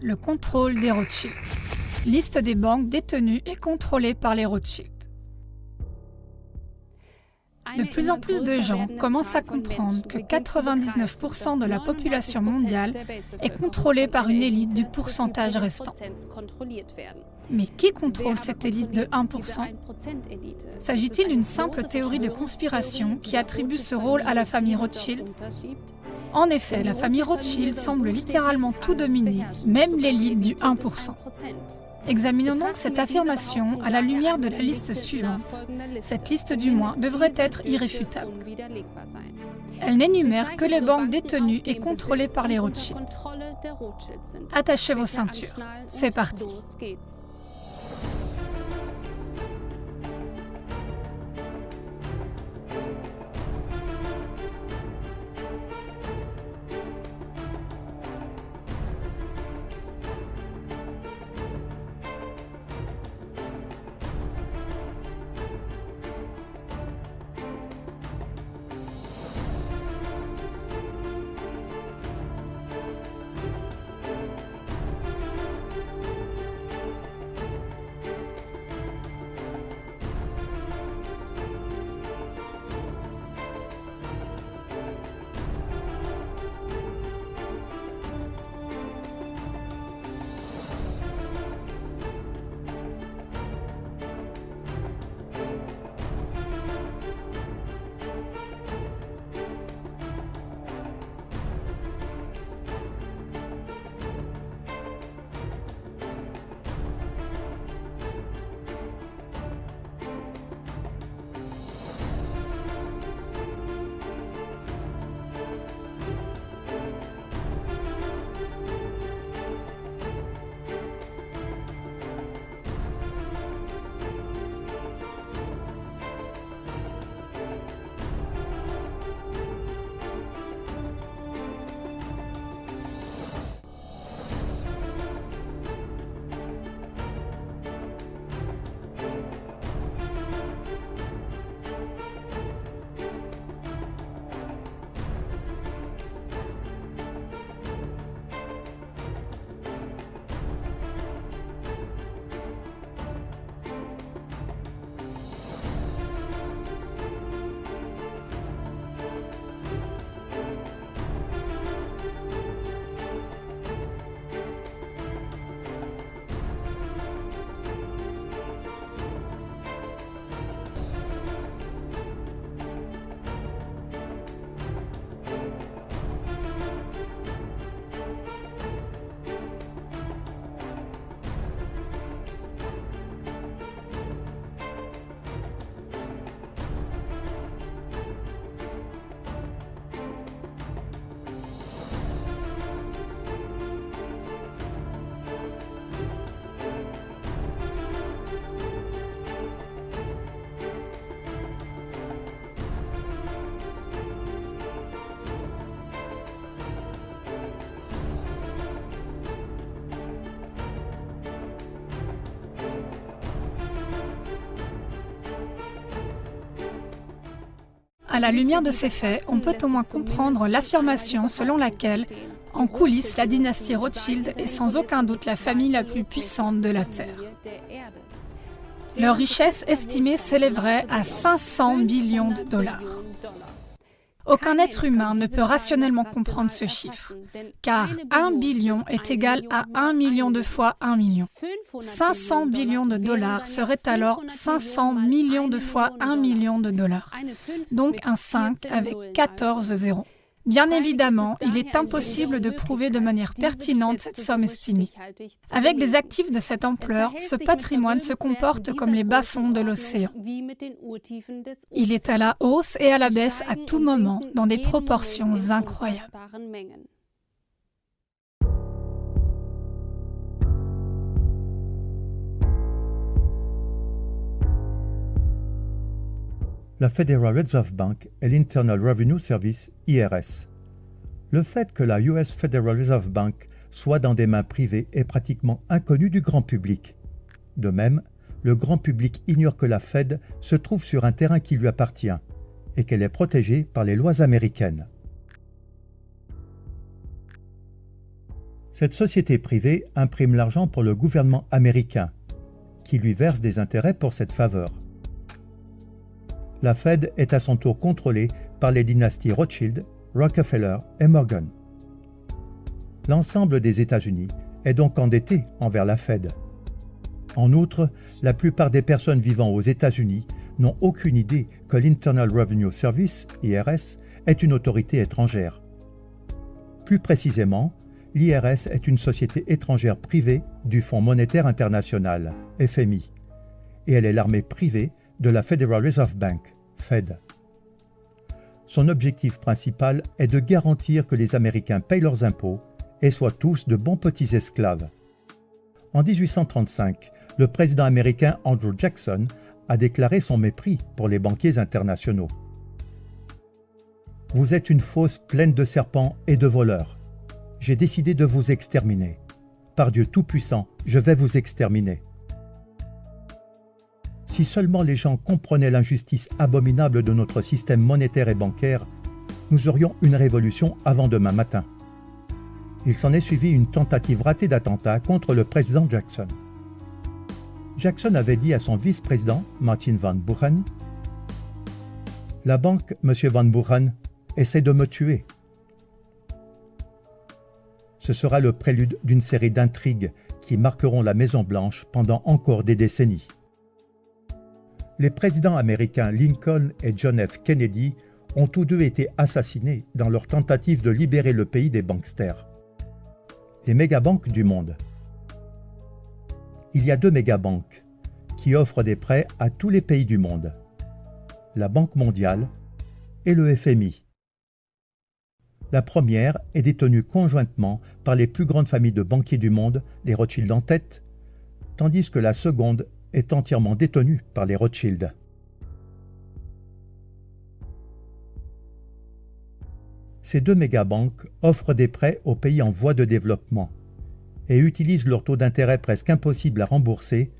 Le contrôle des Rothschild. Liste des banques détenues et contrôlées par les Rothschild. De plus en plus de gens commencent à comprendre que 99% de la population mondiale est contrôlée par une élite du pourcentage restant. Mais qui contrôle cette élite de 1%? S'agit-il d'une simple théorie de conspiration qui attribue ce rôle à la famille Rothschild? En effet, la famille Rothschild semble littéralement tout dominer, même l'élite du 1%. Examinons donc cette affirmation à la lumière de la liste suivante. Cette liste du moins devrait être irréfutable. Elle n'énumère que les banques détenues et contrôlées par les Rothschild. Attachez vos ceintures. C'est parti. À la lumière de ces faits, on peut au moins comprendre l'affirmation selon laquelle, en coulisses, la dynastie Rothschild est sans aucun doute la famille la plus puissante de la Terre. Leur richesse estimée s'élèverait à 500 billions de dollars. Aucun être humain ne peut rationnellement comprendre ce chiffre, car 1 billion est égal à 1 million de fois 1 million. 500 billions de dollars serait alors 500 millions de fois 1 million de dollars, donc un 5 avec 14 zéros. Bien évidemment, il est impossible de prouver de manière pertinente cette somme estimée. Avec des actifs de cette ampleur, ce patrimoine se comporte comme les bas-fonds de l'océan. Il est à la hausse et à la baisse à tout moment, dans des proportions incroyables. La Federal Reserve Bank et l'Internal Revenue Service, IRS. Le fait que la US Federal Reserve Bank soit dans des mains privées est pratiquement inconnu du grand public. De même, le grand public ignore que la Fed se trouve sur un terrain qui lui appartient et qu'elle est protégée par les lois américaines. Cette société privée imprime l'argent pour le gouvernement américain, qui lui verse des intérêts pour cette faveur. La Fed est à son tour contrôlée par les dynasties Rothschild, Rockefeller et Morgan. L'ensemble des États-Unis est donc endetté envers la Fed. En outre, la plupart des personnes vivant aux États-Unis n'ont aucune idée que l'Internal Revenue Service, IRS, est une autorité étrangère. Plus précisément, l'IRS est une société étrangère privée du Fonds monétaire international, FMI, et elle est l'armée privée de la Federal Reserve Bank, Fed. Son objectif principal est de garantir que les Américains payent leurs impôts et soient tous de bons petits esclaves. En 1835, le président américain Andrew Jackson a déclaré son mépris pour les banquiers internationaux. « Vous êtes une fosse pleine de serpents et de voleurs. J'ai décidé de vous exterminer. Par Dieu Tout-Puissant, je vais vous exterminer. » Si seulement les gens comprenaient l'injustice abominable de notre système monétaire et bancaire, nous aurions une révolution avant demain matin. Il s'en est suivi une tentative ratée d'attentat contre le président Jackson. Jackson avait dit à son vice-président, Martin Van Buren, « La banque, M. Van Buren, essaie de me tuer. » Ce sera le prélude d'une série d'intrigues qui marqueront la Maison-Blanche pendant encore des décennies. Les présidents américains Lincoln et John F. Kennedy ont tous deux été assassinés dans leur tentative de libérer le pays des banksters. Les mégabanques du monde. Il y a deux mégabanques qui offrent des prêts à tous les pays du monde, la Banque mondiale et le FMI. La première est détenue conjointement par les plus grandes familles de banquiers du monde, les Rothschild en tête, tandis que la seconde est entièrement détenue par les Rothschild. Ces deux mégabanques offrent des prêts aux pays en voie de développement et utilisent leur taux d'intérêt presque impossible à rembourser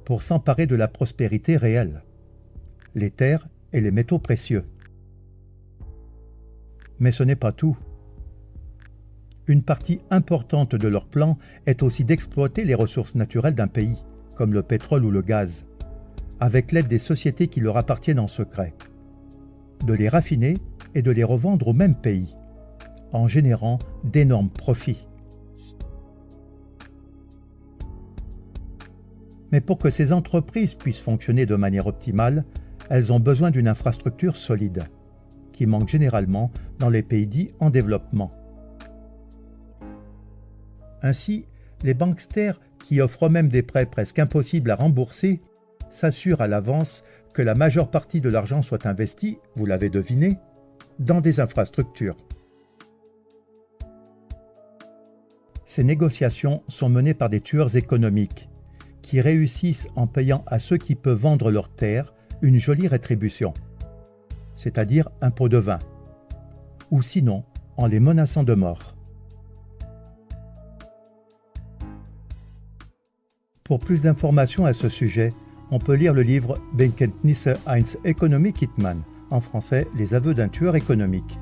pour s'emparer de la prospérité réelle, les terres et les métaux précieux. Mais ce n'est pas tout. Une partie importante de leur plan est aussi d'exploiter les ressources naturelles d'un pays, comme le pétrole ou le gaz, avec l'aide des sociétés qui leur appartiennent en secret, de les raffiner et de les revendre au même pays, en générant d'énormes profits. Mais pour que ces entreprises puissent fonctionner de manière optimale, elles ont besoin d'une infrastructure solide, qui manque généralement dans les pays dits en développement. Ainsi, les banksters, qui offrent même des prêts presque impossibles à rembourser, s'assurent à l'avance que la majeure partie de l'argent soit investie, vous l'avez deviné, dans des infrastructures. Ces négociations sont menées par des tueurs économiques, qui réussissent en payant à ceux qui peuvent vendre leurs terres une jolie rétribution, c'est-à-dire un pot de vin, ou sinon en les menaçant de mort. Pour plus d'informations à ce sujet, on peut lire le livre Bekenntnisse eines Ökonomie-Hitman, en français Les aveux d'un tueur économique.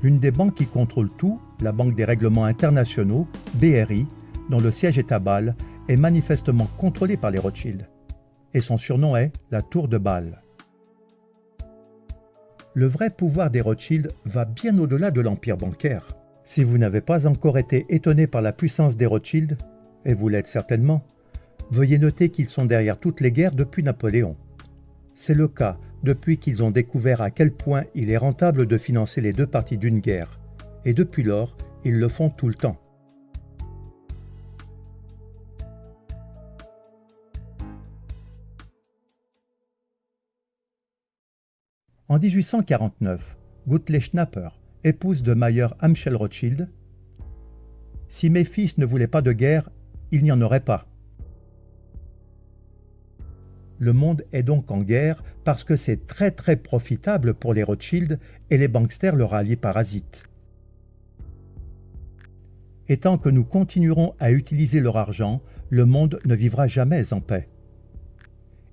L'une des banques qui contrôle tout, la Banque des règlements internationaux, BRI, dont le siège est à Bâle, est manifestement contrôlée par les Rothschild, et son surnom est la Tour de Bâle. Le vrai pouvoir des Rothschild va bien au-delà de l'empire bancaire. Si vous n'avez pas encore été étonné par la puissance des Rothschild, et vous l'êtes certainement, veuillez noter qu'ils sont derrière toutes les guerres depuis Napoléon. C'est le cas depuis qu'ils ont découvert à quel point il est rentable de financer les deux parties d'une guerre, et depuis lors, ils le font tout le temps. En 1849, Gutle Schnapper, épouse de Mayer Amschel Rothschild, « Si mes fils ne voulaient pas de guerre, il n'y en aurait pas. » Le monde est donc en guerre parce que c'est très profitable pour les Rothschild et les banksters leur alliés parasites. Et tant que nous continuerons à utiliser leur argent, le monde ne vivra jamais en paix.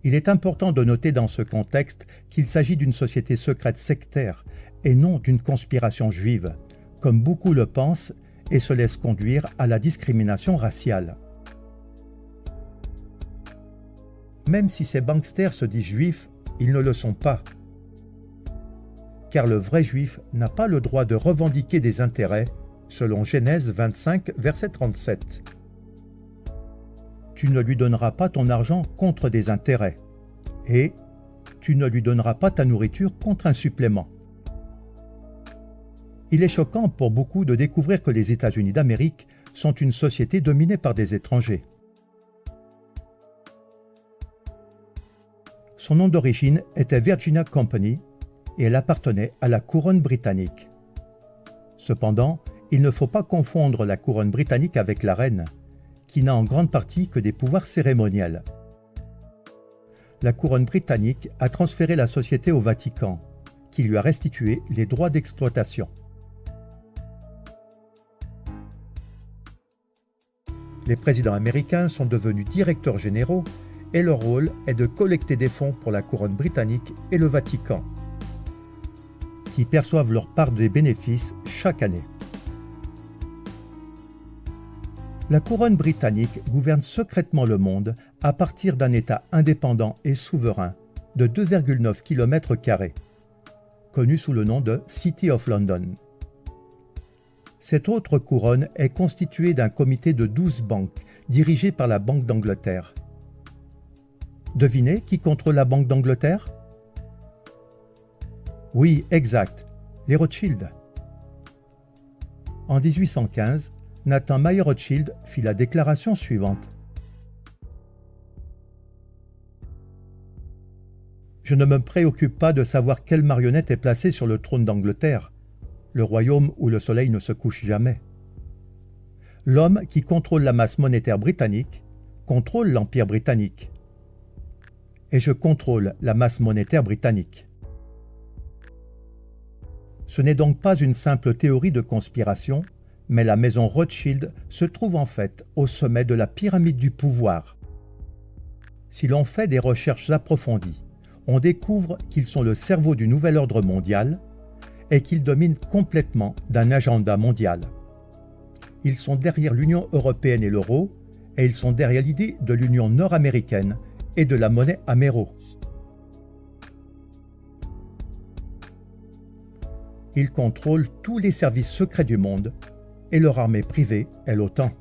Il est important de noter dans ce contexte qu'il s'agit d'une société secrète sectaire et non d'une conspiration juive, comme beaucoup le pensent et se laissent conduire à la discrimination raciale. Même si ces banksters se disent juifs, ils ne le sont pas. Car le vrai juif n'a pas le droit de revendiquer des intérêts, selon Genèse 25, verset 37. Tu ne lui donneras pas ton argent contre des intérêts, et tu ne lui donneras pas ta nourriture contre un supplément. Il est choquant pour beaucoup de découvrir que les États-Unis d'Amérique sont une société dominée par des étrangers. Son nom d'origine était Virginia Company et elle appartenait à la couronne britannique. Cependant, il ne faut pas confondre la couronne britannique avec la reine, qui n'a en grande partie que des pouvoirs cérémoniels. La couronne britannique a transféré la société au Vatican, qui lui a restitué les droits d'exploitation. Les présidents américains sont devenus directeurs généraux et leur rôle est de collecter des fonds pour la couronne britannique et le Vatican, qui perçoivent leur part des bénéfices chaque année. La couronne britannique gouverne secrètement le monde à partir d'un État indépendant et souverain de 2,9 km², connu sous le nom de City of London. Cette autre couronne est constituée d'un comité de 12 banques dirigées par la Banque d'Angleterre. Devinez qui contrôle la Banque d'Angleterre? Oui, exact, les Rothschild. En 1815, Nathan Mayer Rothschild fit la déclaration suivante. Je ne me préoccupe pas de savoir quelle marionnette est placée sur le trône d'Angleterre, le royaume où le soleil ne se couche jamais. L'homme qui contrôle la masse monétaire britannique contrôle l'Empire britannique. Et je contrôle la masse monétaire britannique. Ce n'est donc pas une simple théorie de conspiration, mais la maison Rothschild se trouve en fait au sommet de la pyramide du pouvoir. Si l'on fait des recherches approfondies, on découvre qu'ils sont le cerveau du nouvel ordre mondial et qu'ils dominent complètement d'un agenda mondial. Ils sont derrière l'Union européenne et l'euro, et ils sont derrière l'idée de l'Union nord-américaine et de la monnaie améro. Ils contrôlent tous les services secrets du monde et leur armée privée est l'OTAN.